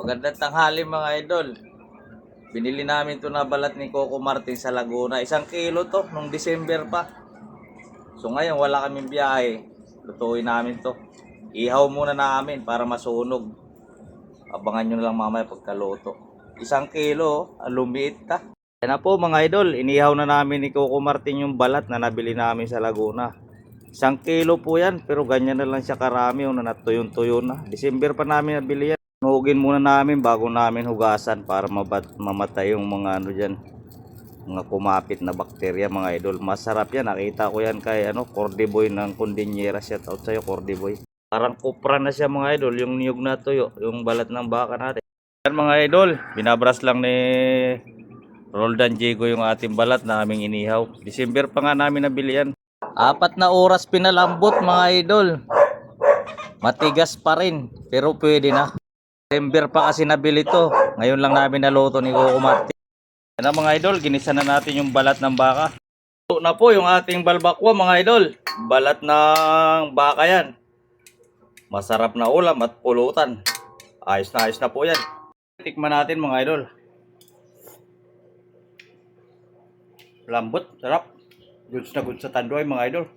Magandang tanghali mga idol. Binili namin to na balat ni Coco Martin sa Laguna. 1 kilo to nung December pa. So ngayon wala kaming biyahe. Lutuin namin to. Ihaw muna namin para masunog. Abangan nyo na lang mamaya pagkaluto. 1 kilo, lumiit ta. Yan na po mga idol, inihaw na namin ni Coco Martin yung balat na nabili namin sa Laguna. 1 kilo po yan, pero ganyan na lang siya karami. Yung natuyon-tuyo na. December pa namin nabili yan. Hugin muna namin bago namin hugasan para mamatay yung mga ano dyan, mga kumapit na bakterya mga idol. Masarap yan, nakita ko yan kay Cordyboy ng Kundinyera. Shout out sa'yo Cordyboy. Parang kupra na siya mga idol, yung niyog na tuyo, yung balat ng baka natin. Yan mga idol, binabras lang ni Roldan Diego yung ating balat na aming inihaw. December pa nga namin nabili yan. 4 na oras pinalambot mga idol. Matigas pa rin, pero pwede na. December pa kasi nabili to. Ngayon lang namin naluto ni Coco Martin. Yan na mga idol, ginisa na natin yung balat ng baka. Ito na po yung ating balbakwa mga idol. Balat ng baka yan. Masarap na ulam at pulutan. Ayos na po yan. Tikman natin mga idol. Lambot, sarap. Goods na goods sa tandoy mga idol.